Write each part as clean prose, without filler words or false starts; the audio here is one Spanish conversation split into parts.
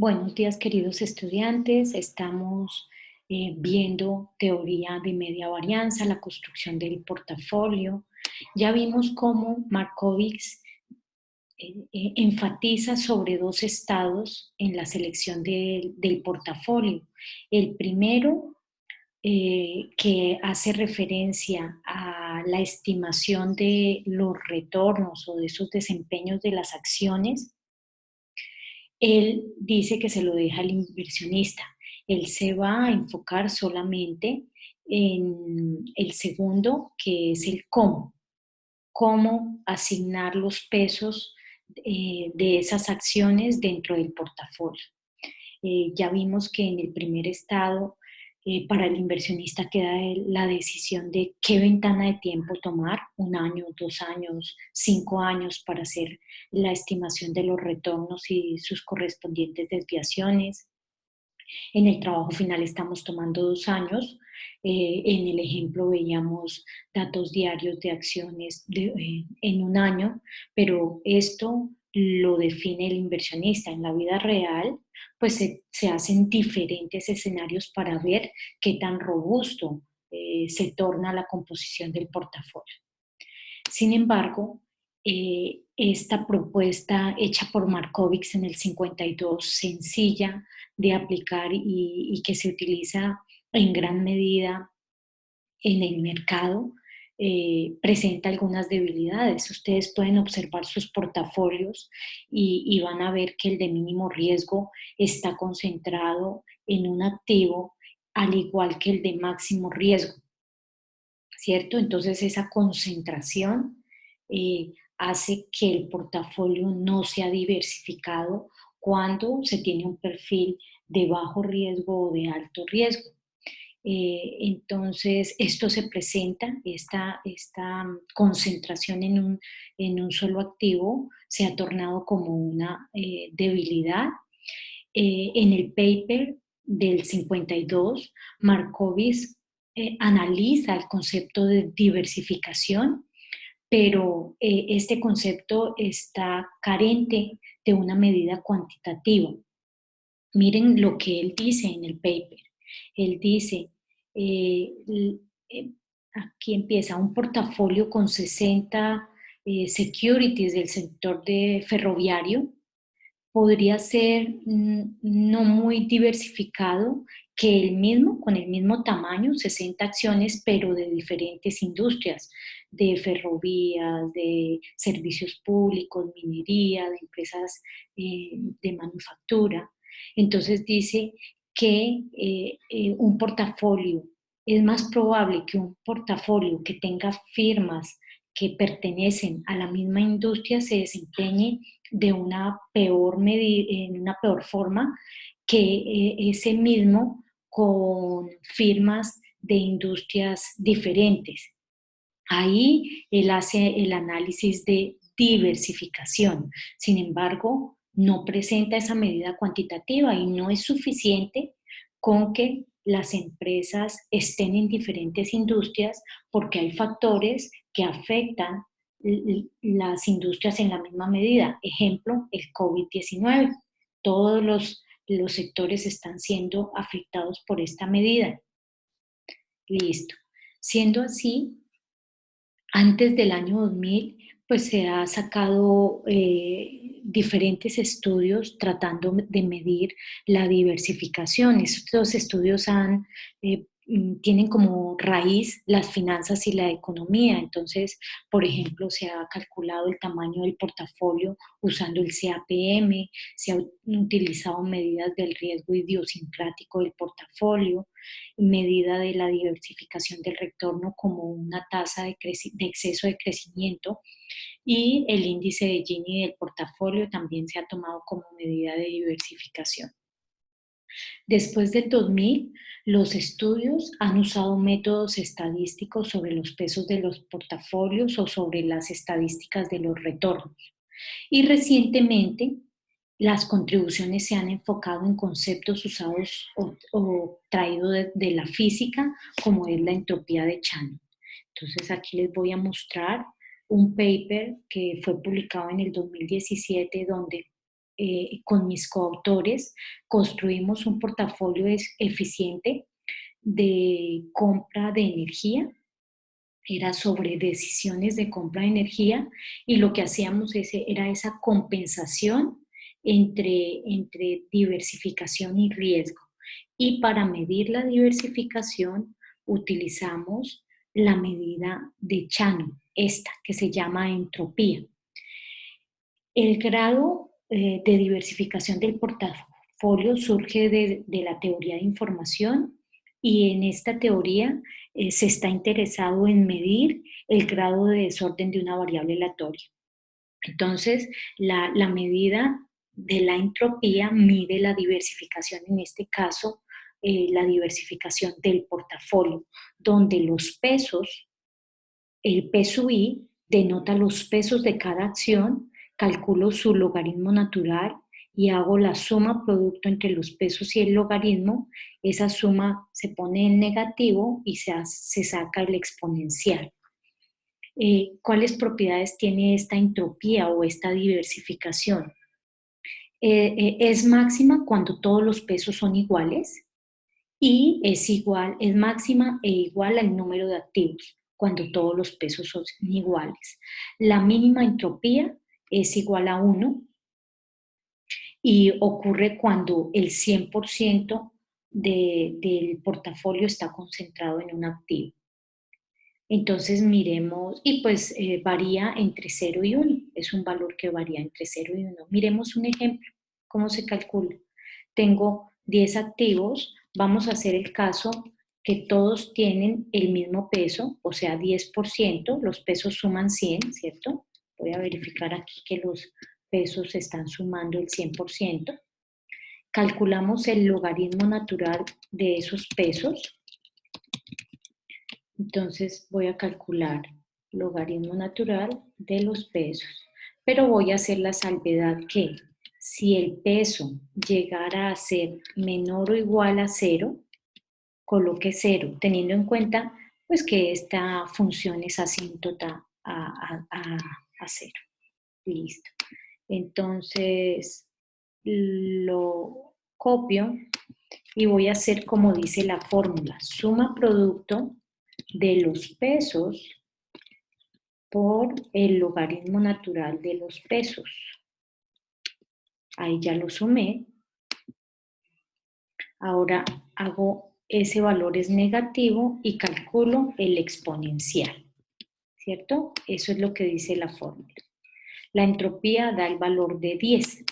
Buenos días, queridos estudiantes. Estamos viendo teoría de media varianza, la construcción del portafolio. Ya vimos cómo Markowitz enfatiza sobre dos estados en la selección del portafolio. El primero, que hace referencia a la estimación de los retornos o de esos desempeños de las acciones. Él dice que se lo deja al inversionista. Él se va a enfocar solamente en el segundo, que es el cómo asignar los pesos de esas acciones dentro del portafolio. Ya vimos que en el primer estado, para el inversionista queda la decisión de qué ventana de tiempo tomar, 1 año, 2 años, 5 años, para hacer la estimación de los retornos y sus correspondientes desviaciones. En el trabajo final estamos tomando 2 años. En el ejemplo veíamos datos diarios de acciones en 1 año, pero esto lo define el inversionista. En la vida real, pues se hacen diferentes escenarios para ver qué tan robusto se torna la composición del portafolio. Sin embargo, esta propuesta hecha por Markowitz en el 52, sencilla de aplicar y que se utiliza en gran medida en el mercado, presenta algunas debilidades. Ustedes pueden observar sus portafolios y van a ver que el de mínimo riesgo está concentrado en un activo, al igual que el de máximo riesgo, ¿cierto? Entonces esa concentración hace que el portafolio no sea diversificado cuando se tiene un perfil de bajo riesgo o de alto riesgo. Entonces, esto se presenta, esta concentración en un solo activo se ha tornado como una debilidad. En el paper del 52, Markowitz analiza el concepto de diversificación, pero este concepto está carente de una medida cuantitativa. Miren lo que él dice en el paper. Él dice, eh, eh, aquí empieza, un portafolio con 60 securities del sector de ferroviario podría ser no muy diversificado, que el mismo, con el mismo tamaño, 60 acciones, pero de diferentes industrias, de ferrovías, de servicios públicos, minería, de empresas de manufactura. Entonces dice que un portafolio, es más probable que un portafolio que tenga firmas que pertenecen a la misma industria se desempeñe en una peor forma que ese mismo con firmas de industrias diferentes. Ahí él hace el análisis de diversificación. Sin embargo, no presenta esa medida cuantitativa y no es suficiente con que las empresas estén en diferentes industrias, porque hay factores que afectan las industrias en la misma medida. Ejemplo, el COVID-19. Todos los sectores están siendo afectados por esta medida. Listo. Siendo así, antes del año 2000, pues se ha sacado diferentes estudios tratando de medir la diversificación. Estos estudios tienen como raíz las finanzas y la economía. Entonces, por ejemplo, se ha calculado el tamaño del portafolio usando el CAPM, se han utilizado medidas del riesgo idiosincrático del portafolio, medida de la diversificación del retorno como una tasa de exceso de crecimiento, y el índice de Gini del portafolio también se ha tomado como medida de diversificación. Después del 2000, los estudios han usado métodos estadísticos sobre los pesos de los portafolios o sobre las estadísticas de los retornos. Y recientemente, las contribuciones se han enfocado en conceptos usados o traídos de la física, como es la entropía de Shannon. Entonces, aquí les voy a mostrar un paper que fue publicado en el 2017, donde con mis coautores, construimos un portafolio eficiente de compra de energía. Era sobre decisiones de compra de energía y lo que hacíamos era esa compensación entre diversificación y riesgo. Y para medir la diversificación utilizamos la medida de Shannon, esta que se llama entropía. El grado de diversificación del portafolio surge de la teoría de información y en esta teoría se está interesado en medir el grado de desorden de una variable aleatoria. Entonces, la medida de la entropía mide la diversificación, en este caso, la diversificación del portafolio, donde los pesos, el peso I denota los pesos de cada acción, calculo su logaritmo natural y hago la suma producto entre los pesos y el logaritmo. Esa suma se pone en negativo y se saca el exponencial. ¿Cuáles propiedades tiene esta entropía o esta diversificación? Es máxima cuando todos los pesos son iguales y es máxima e igual al número de activos cuando todos los pesos son iguales. La mínima entropía es igual a 1 y ocurre cuando el 100% del portafolio está concentrado en un activo. Entonces miremos, y pues varía entre 0 y 1, es un valor que varía entre 0 y 1. Miremos un ejemplo, ¿cómo se calcula? Tengo 10 activos, vamos a hacer el caso que todos tienen el mismo peso, o sea 10%, los pesos suman 100, ¿cierto? Voy a verificar aquí que los pesos están sumando el 100%. Calculamos el logaritmo natural de esos pesos. Entonces voy a calcular logaritmo natural de los pesos, pero voy a hacer la salvedad que si el peso llegara a ser menor o igual a 0, coloque 0, teniendo en cuenta pues que esta función es asíntota a 0. Listo. Entonces lo copio y voy a hacer como dice la fórmula, suma producto de los pesos por el logaritmo natural de los pesos. Ahí ya lo sumé. Ahora hago ese valor es negativo y calculo el exponencial, ¿cierto? Eso es lo que dice la fórmula. La entropía da el valor de 10.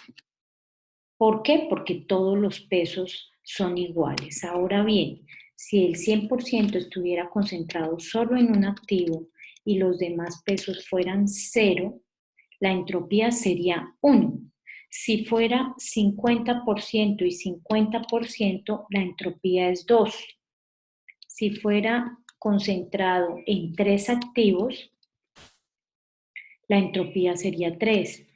¿Por qué? Porque todos los pesos son iguales. Ahora bien, si el 100% estuviera concentrado solo en un activo y los demás pesos fueran 0, la entropía sería 1. Si fuera 50% y 50%, la entropía es 2. Si fuera concentrado en 3 activos, la entropía sería 3.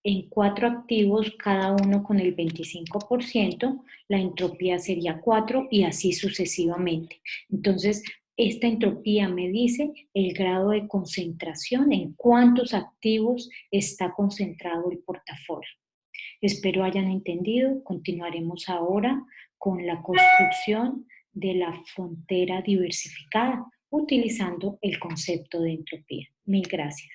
En 4 activos, cada uno con el 25%, la entropía sería 4 y así sucesivamente. Entonces, esta entropía me dice el grado de concentración, en cuántos activos está concentrado el portafolio. Espero hayan entendido. Continuaremos ahora con la construcción de la frontera diversificada utilizando el concepto de entropía. Mil gracias.